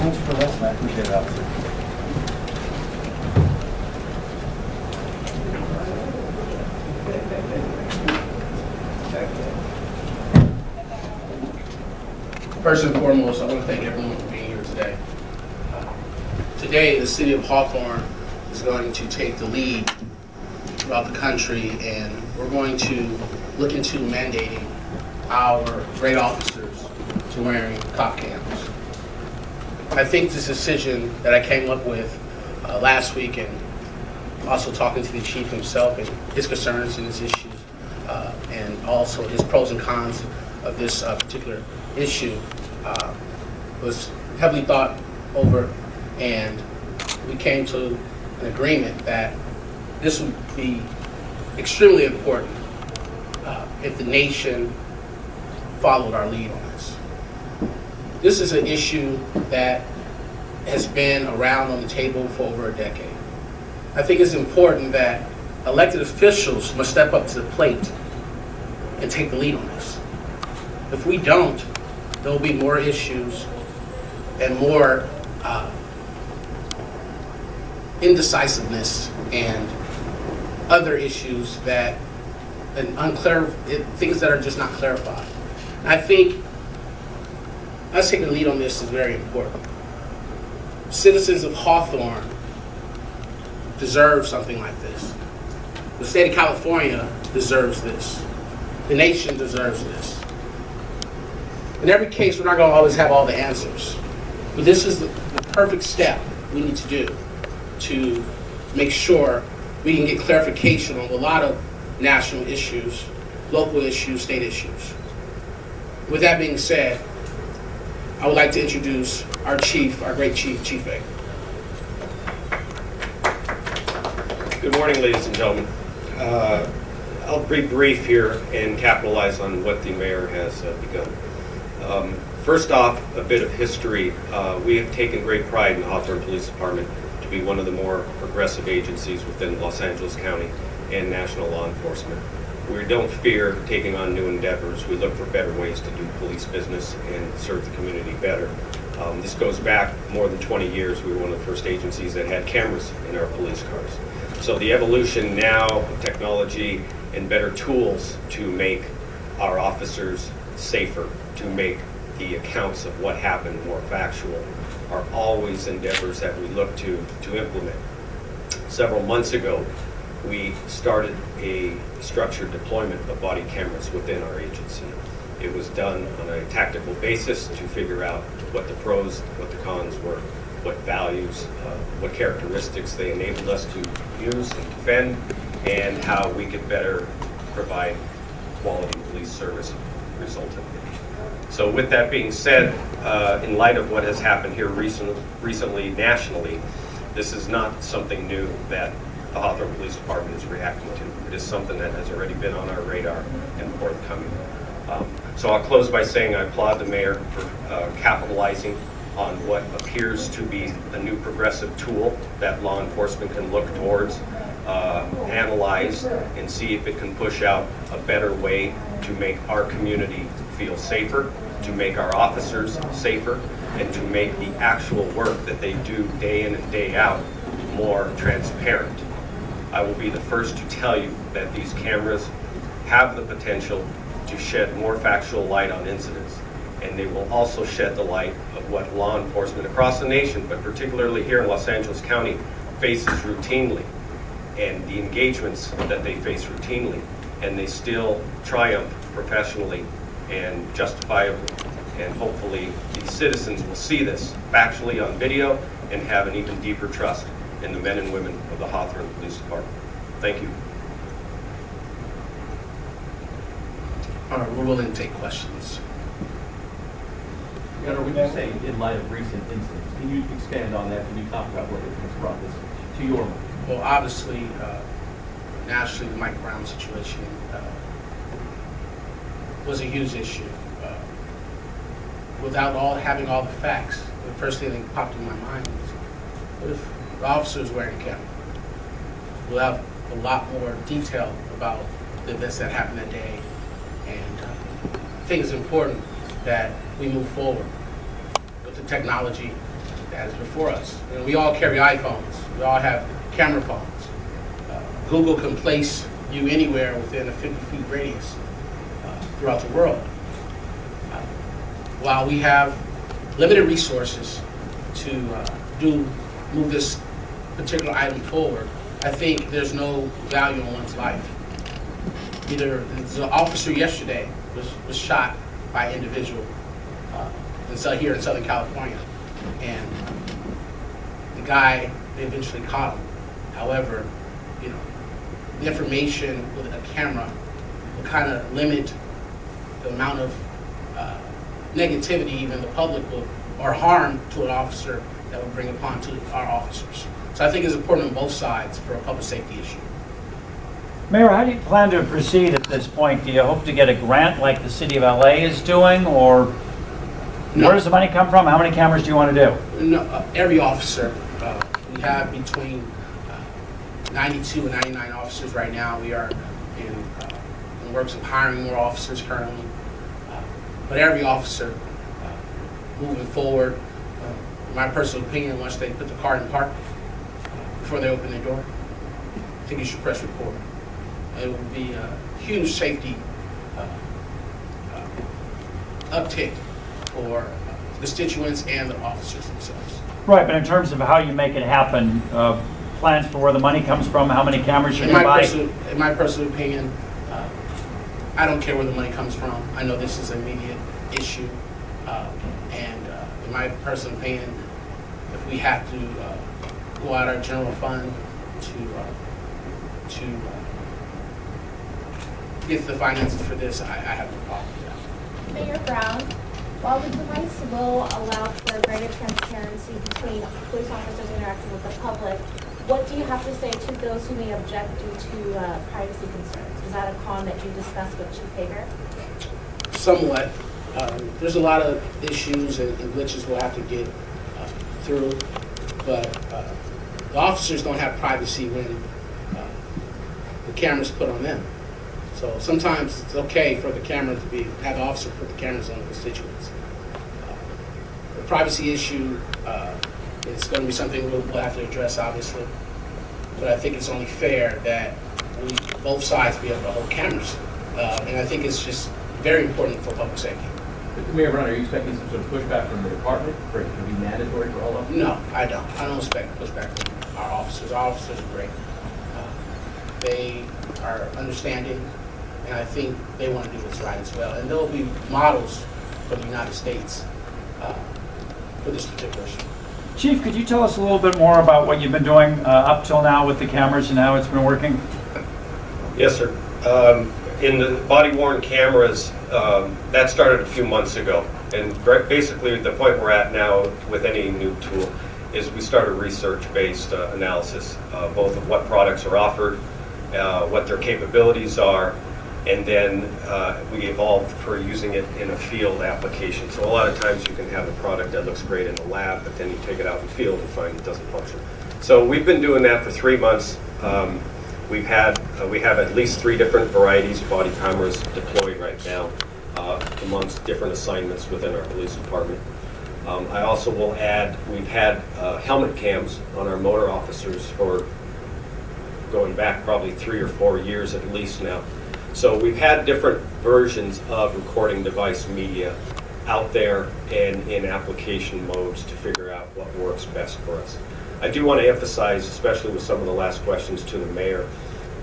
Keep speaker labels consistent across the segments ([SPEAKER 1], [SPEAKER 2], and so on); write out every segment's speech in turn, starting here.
[SPEAKER 1] Thanks for listening. I appreciate it, officer.
[SPEAKER 2] First and foremost, I want to thank everyone for being here today. Today, the city of Hawthorne is going to take the lead throughout the country, and we're going to look into mandating our great officers to wearing cop cams. I think this decision that I came up with last week, and also talking to the chief himself and his concerns and his issues, and also his pros and cons of this particular issue, was heavily thought over, and we came to an agreement that this would be extremely important if the nation followed our lead on this. This is an issue that has been around on the table for over a decade. I think it's important that elected officials must step up to the plate and take the lead on this. If we don't, there will be more issues and more indecisiveness and other issues that things that are just not clarified. And I think us taking the lead on this is very important. Citizens of Hawthorne deserve something like this. The state of California deserves this. The nation deserves this. In every case, we're not going to always have all the answers, but this is the perfect step we need to do to make sure we can get clarification on a lot of national issues, local issues, state issues. With that being said, I would like to introduce our chief, our great chief, Chief Baker.
[SPEAKER 3] Good morning, ladies and gentlemen. I'll be brief here and capitalize on what the mayor has begun. First off, a bit of history. We have taken great pride in the Hawthorne Police Department to be one of the more progressive agencies within Los Angeles County and national law enforcement. We don't fear taking on new endeavors. We look for better ways to do police business and serve the community better. This goes back more than 20 years. We were one of the first agencies that had cameras in our police cars. So the evolution now of technology and better tools to make our officers safer, to make the accounts of what happened more factual, are always endeavors that we look to implement. Several months ago, we started a structured deployment of body cameras within our agency. It was done on a tactical basis to figure out what the pros, what the cons were, what values, what characteristics they enabled us to use and defend, and how we could better provide quality police service resultantly. So with that being said, in light of what has happened here recently nationally, this is not something new that the Hawthorne Police Department is reacting to. It is something that has already been on our radar and forthcoming. So I'll close by saying I applaud the mayor for capitalizing on what appears to be a new progressive tool that law enforcement can look towards, analyze, and see if it can push out a better way to make our community feel safer, to make our officers safer, and to make the actual work that they do day in and day out more transparent. I will be the first to tell you that these cameras have the potential to shed more factual light on incidents, and they will also shed the light of what law enforcement across the nation, but particularly here in Los Angeles County, faces routinely, and the engagements that they face routinely, and they still triumph professionally and justifiably. And hopefully the citizens will see this factually on video and have an even deeper trust in the men and women of the Hawthorne Police Department. Thank you.
[SPEAKER 2] All right, we're willing to take questions.
[SPEAKER 4] Governor, would you say, in light of recent incidents, can you expand on that? Can you talk about what has brought this to your mind?
[SPEAKER 2] Well, obviously, nationally, the Mike Brown situation was a huge issue. Without having all the facts, the first thing that popped in my mind was, what if the officer was wearing a camera? We'll have a lot more detail about the events that happened that day, and I think it's important that we move forward with the technology that is before us. You know, we all carry iPhones. We all have camera phones. Google can place you anywhere within a 50-foot radius throughout the world. While we have limited resources to move this particular item forward, I think there's no value in one's life. Either the officer yesterday was shot by an individual here in Southern California, and the guy, they eventually caught him. However, you know, the information with a camera will kind of limit the amount of negativity even the public will, or harm to an officer that would bring upon to our officers. So I think it's important on both sides for a public safety issue.
[SPEAKER 5] Mayor, how do you plan to proceed at this point? Do you hope to get a grant like the city of LA is doing, or
[SPEAKER 2] No.
[SPEAKER 5] where does the money come from? How many cameras do you want to do?
[SPEAKER 2] No, every officer, we have between 92 and 99 officers right now. We are in works of hiring more officers currently. But every officer moving forward, in my personal opinion, once they put the car in park, before they open their door, I think you should press record. It would be a huge safety uptick for constituents and the officers themselves.
[SPEAKER 5] Right, but in terms of how you make it happen, plans for where the money comes from, how many cameras you're going to buy?
[SPEAKER 2] In my personal opinion, I don't care where the money comes from. I know this is an immediate issue, and in my personal opinion, if we have to go out our general fund to get the finances for this, I have no problem with that.
[SPEAKER 6] Mayor Brown, while the device will allow for greater transparency between police officers interacting with the public, what do you have to say to those who may object due to privacy concerns? Is that a con that you discussed with Chief Hager?
[SPEAKER 2] Somewhat. There's a lot of issues and glitches we'll have to get through, but the officers don't have privacy when the camera's put on them. So sometimes it's okay for the camera to have the officer put the cameras on the constituents. The privacy issue is going to be something we'll have to address, obviously. But I think it's only fair that both sides be able to hold cameras. And I think it's just very important for public safety.
[SPEAKER 4] Mayor Brown, are you expecting some sort of pushback from the department for it to be mandatory for all of them?
[SPEAKER 2] No, I don't. I don't expect pushback from our officers. Our officers are great. They are understanding, and I think they want to do what's right as well. And they'll be models for the United States for this particular issue.
[SPEAKER 5] Chief, could you tell us a little bit more about what you've been doing up till now with the cameras and how it's been working?
[SPEAKER 3] Yes, sir. In the body-worn cameras, that started a few months ago. And basically the point we're at now with any new tool is we start a research-based analysis, both of what products are offered, what their capabilities are, and then we evolved for using it in a field application. So a lot of times you can have a product that looks great in the lab, but then you take it out in the field and find it doesn't function. So we've been doing that for 3 months. We have at least 3 different varieties of body cameras deployed right now amongst different assignments within our police department. I also will add, we've had helmet cams on our motor officers for going back probably 3 or 4 years at least now. So we've had different versions of recording device media out there and in application modes to figure out what works best for us. I do want to emphasize, especially with some of the last questions to the mayor,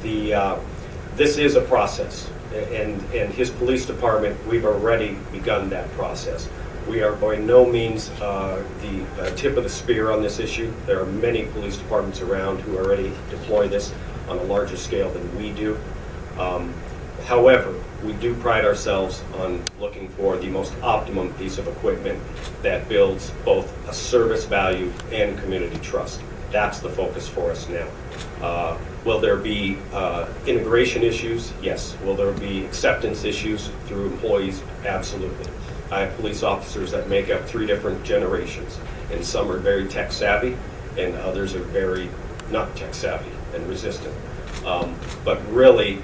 [SPEAKER 3] this is a process, and his police department, we've already begun that process. We are by no means the tip of the spear on this issue. There are many police departments around who already deploy this on a larger scale than we do. However, we do pride ourselves on looking for the most optimum piece of equipment that builds both a service value and community trust. That's the focus for us now. Will there be integration issues? Yes. Will there be acceptance issues through employees? Absolutely. I have police officers that make up 3 different generations, and some are very tech savvy, and others are very not tech savvy and resistant. But really,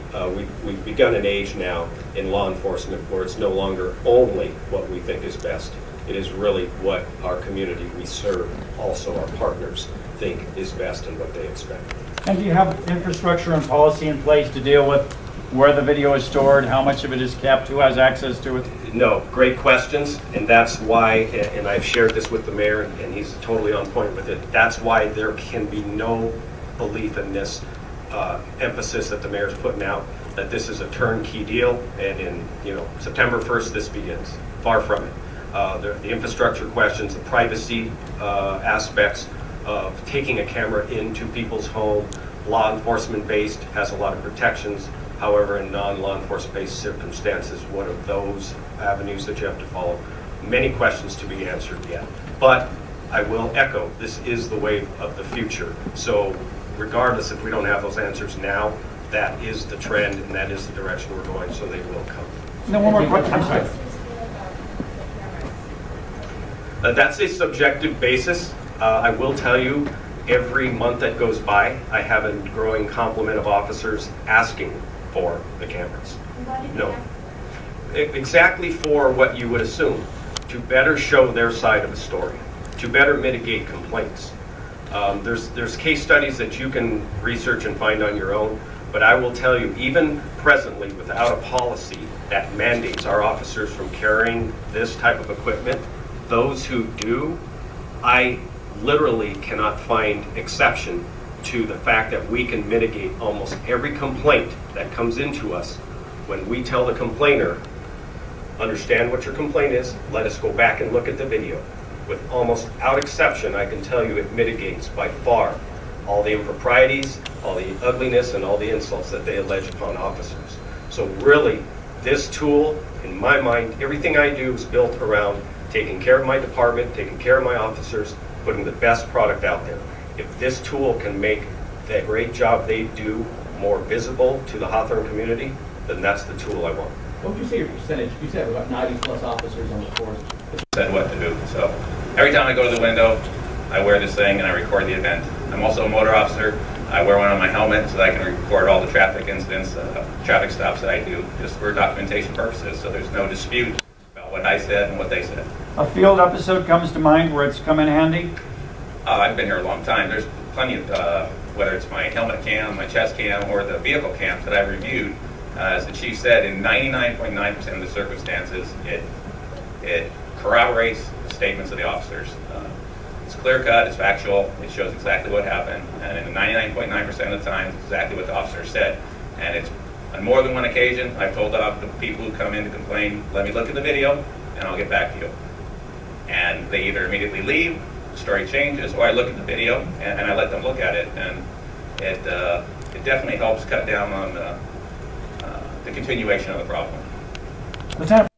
[SPEAKER 3] we've begun an age now in law enforcement where it's no longer only what we think is best. It is really what our community we serve, also our partners, think is best and what they expect.
[SPEAKER 5] And do you have infrastructure and policy in place to deal with where the video is stored, how much of it is kept, who has access to it?
[SPEAKER 3] No, great questions, and that's why, and I've shared this with the mayor, and he's totally on point with it, that's why there can be no belief in this emphasis that the mayor's putting out, that this is a turnkey deal, and in September 1st this begins. Far from it. The infrastructure questions, the privacy aspects of taking a camera into people's home, law enforcement based, has a lot of protections. However, in non-law enforcement based circumstances, what are those avenues that you have to follow? Many questions to be answered yet. But I will echo, this is the wave of the future. So regardless if we don't have those answers now, that is the trend and that is the direction we're going, so they will come.
[SPEAKER 5] No, one more question. I'm sorry.
[SPEAKER 3] That's a subjective basis. I will tell you, every month that goes by, I have a growing complement of officers asking for the cameras. No. Exactly for what you would assume, to better show their side of the story, to better mitigate complaints. There's case studies that you can research and find on your own, but I will tell you, even presently, without a policy that mandates our officers from carrying this type of equipment, those who do, I literally cannot find exception to the fact that we can mitigate almost every complaint that comes into us when we tell the complainer, understand what your complaint is, let us go back and look at the video. With almost without exception, I can tell you it mitigates by far all the improprieties, all the ugliness, and all the insults that they allege upon officers. So really, this tool, in my mind, everything I do is built around taking care of my department, taking care of my officers, putting the best product out there. If this tool can make the great job they do more visible to the Hawthorne community, then that's the tool I want.
[SPEAKER 4] What would you say your percentage? You said about 90+ officers on the force.
[SPEAKER 7] Said what to do. So every time I go to the window, I wear this thing and I record the event. I'm also a motor officer. I wear one on my helmet so that I can record all the traffic incidents, traffic stops that I do, just for documentation purposes. So there's no dispute about what I said and what they said.
[SPEAKER 5] A field episode comes to mind where it's come in handy?
[SPEAKER 7] I've been here a long time. There's plenty of, whether it's my helmet cam, my chest cam, or the vehicle cams that I've reviewed. As the chief said, in 99.9% of the circumstances, it corroborates the statements of the officers. It's clear cut, it's factual, it shows exactly what happened, and in 99.9% of the time, it's exactly what the officer said. And it's on more than one occasion, I've told the people who come in to complain, let me look at the video, and I'll get back to you. And they either immediately leave, the story changes, or I look at the video and I let them look at it, and it definitely helps cut down on the continuation of the problem.
[SPEAKER 5] Lieutenant